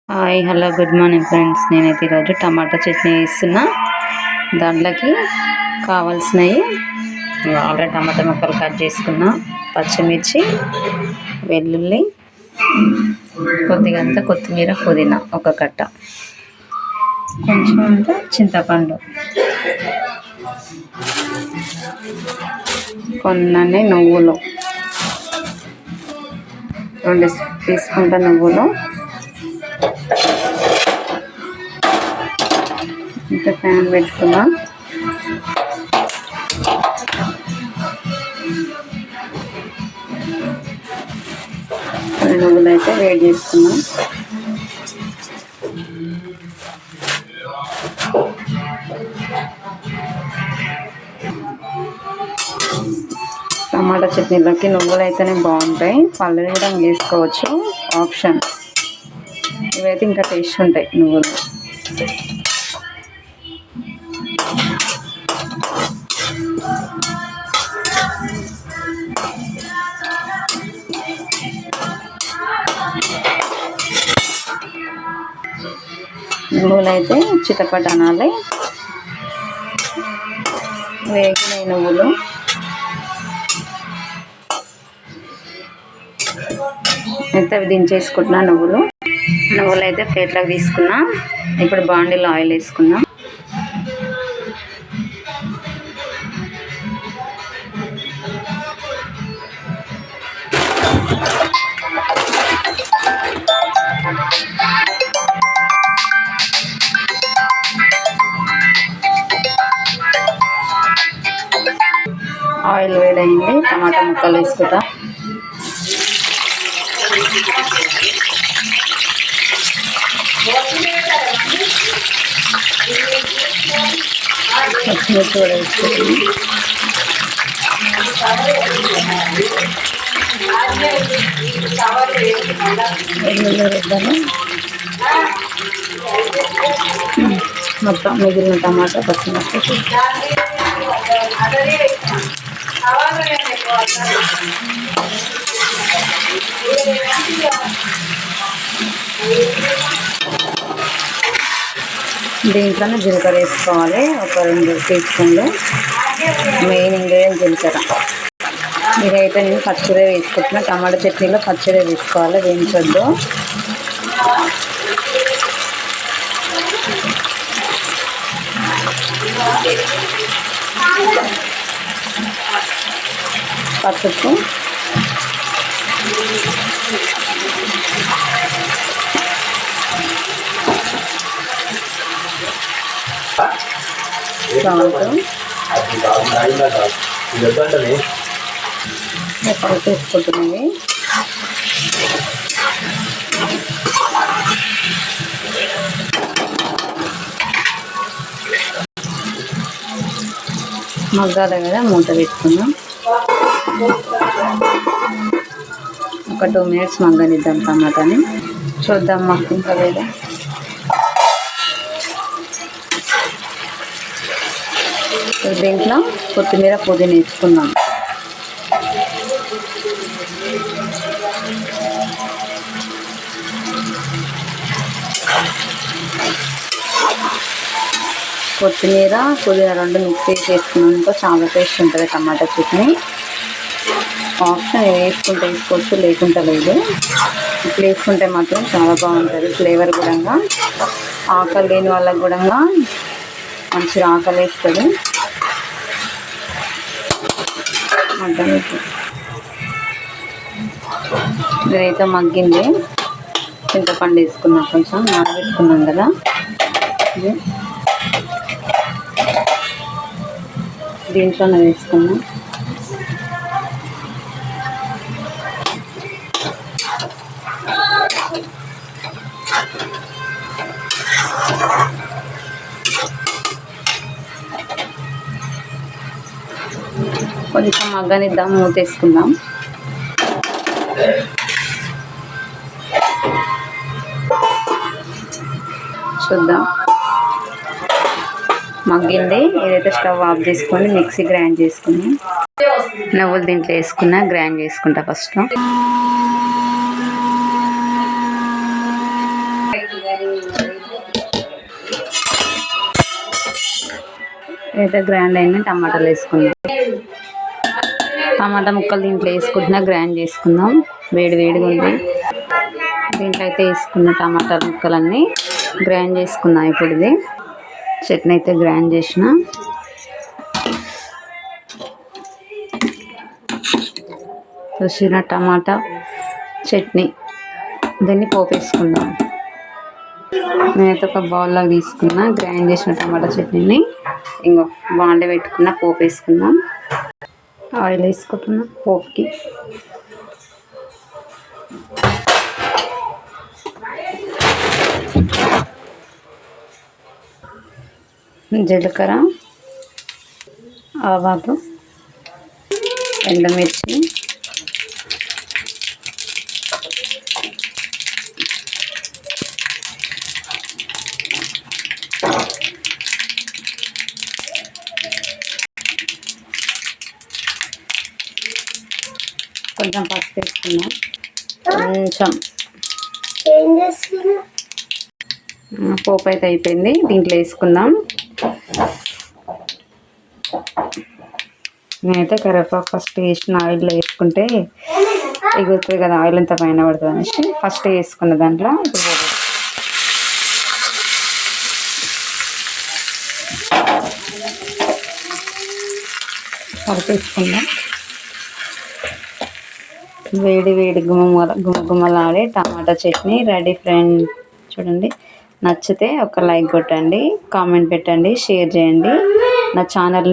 Hi hello good morning friends. నేనైతే ఈరోజు టమాటా చట్నీ వేస్తున్నా. దాంట్లోకి కావాల్సినవి ఆల్రెడీ టమాటా ముక్కలు కట్ చేసుకున్నా, పచ్చిమిర్చి, వెల్లుల్లి, కొద్దిగంత కొత్తిమీర, పుదీనా ఒక కట్ట, కొంచెం అంత చింతపండు, కొన్ని నువ్వులు, 2 తీసుకుంటా నువ్వులు, ఇంత ప్యాన్ పెట్టుకున్నా. కొన్ని నువ్వులు అయితే వేడి చేసుకున్నా. టమాటా చట్నీలోకి నువ్వులు అయితేనే బాగుంటాయి, పల్లీలు కూడా వేసుకోవచ్చు, ఆప్షన్. ఇవైతే ఇంకా టేస్ట్ ఉంటాయి నువ్వులు. నువ్వులు అయితే చిటపట అనాలి. వేగినాయి నువ్వులు. అయితే అవి దించేసుకుంటున్నా. నువ్వులు అయితే ప్లేట్లోకి తీసుకున్నా. ఇప్పుడు బాండీలో ఆయిల్ వేసుకున్నా. ఆయిల్ వేడైంది, టమాటా ముక్కలు వేసుకుంటా. పచ్చిమిర్చి కూడా వేసుకుంటాం. ఎల్లుల్లి రెబ్బలు, మొత్తం మిగిలిన టమాటా, పచ్చిమిర్చి దీంట్లోనే జీలకర్ర వేసుకోవాలి, ఒక 2 టీ స్పూన్లు. మెయిన్ ఇంగ్రీడియంట్ జీలకర్ర. ఇదైతే నేను పచ్చిదే వేసుకుంటున్నా. టమాటా చట్నీలో పచ్చిదే వేసుకోవాలి, వేయించొద్దు. పసుపు, సాల్ట్ వేసుకుంటున్నాయి. మగ్గాలి కదా, మూత పెట్టుకున్నాం. ఒక 2 మినిట్స్ మగ్గనిద్దాం టమాటాని. చూద్దాం మగ్గిందా లేదా. దీంట్లో కొత్తిమీర, పుదీనా వేసుకుందాం. కొత్తిమీర, పుదీనా 2 మిక్స్ చేసుకున్నాక చాలా టేస్ట్ ఉంటుంది టమాటా చట్నీ. ఆప్షన్ వేసుకుంటే వేసుకోవచ్చు, లేకుంటే లేదు. ఇప్పుడు వేసుకుంటే మాత్రం చాలా బాగుంటుంది ఫ్లేవర్ కూడా. ఆకలి లేని వాళ్ళకి కూడా మంచిగా ఆకలి వేస్తుంది. ఇదైతే మగ్గింది. చింతపండు వేసుకున్నాం, కొంచెం నానబెట్టుకున్నాం కదా. దీంట్లోనే వేసుకున్నాం. కొంచెం మగ్గనిద్దాం, మూతేసుకుందాం. చూద్దాం, మగ్గింది. ఇదైతే స్టవ్ ఆఫ్ చేసుకొని మిక్సీ గ్రైండ్ చేసుకుని నువ్వులు దీంట్లో వేసుకున్నా, గ్రైండ్ చేసుకుంటా ఫస్ట్. అయితే గ్రైండ్ అయిన టమాటాలు వేసుకుందాం. టమాటా ముక్కలు దీంట్లో వేసుకుంటున్నా, గ్రైండ్ చేసుకుందాం. వేడి వేడిగా ఉంది. దీంట్లో అయితే వేసుకున్న టమాటా ముక్కలన్నీ గ్రైండ్ చేసుకుందాం. ఇప్పుడు ఇది చట్నీ అయితే గ్రైండ్ చేసిన. చూసిన టమాటా చట్నీ, దీన్ని పోపేసుకుందాం. నేనైతే ఒక బౌల్లోకి తీసుకున్నా గ్రైండ్ చేసిన టమాటా చట్నీని. ఇంకో బాండీ పెట్టుకున్న, పోపు వేసుకుందాం. ఆయిల్ వేసుకుంటున్నా పోపుకి. జీలకర్ర, ఆవాలు, ఎండుమిర్చి, కొంచెం పసుపు వేసుకున్నాం. కొంచెం పోపు అయితే అయిపోయింది. దీంట్లో వేసుకుందాం. నేనైతే కరివేపాకు ఫస్ట్ వేసిన ఆయిల్లో వేసుకుంటే ఎగురుతుంది కదా, ఆయిల్ అంతా పైన పడుతుంది అనేసి ఫస్ట్ వేసుకున్న దాంట్లో. ఇప్పుడు కలిపేసుకుందాం. వేడి వేడి గుమగుమలాడే టమాటా చట్నీ రెడీ ఫ్రెండ్. చూడండి, నచ్చితే ఒక లైక్ కొట్టండి, కామెంట్ పెట్టండి, షేర్ చేయండి. నా ఛానల్ని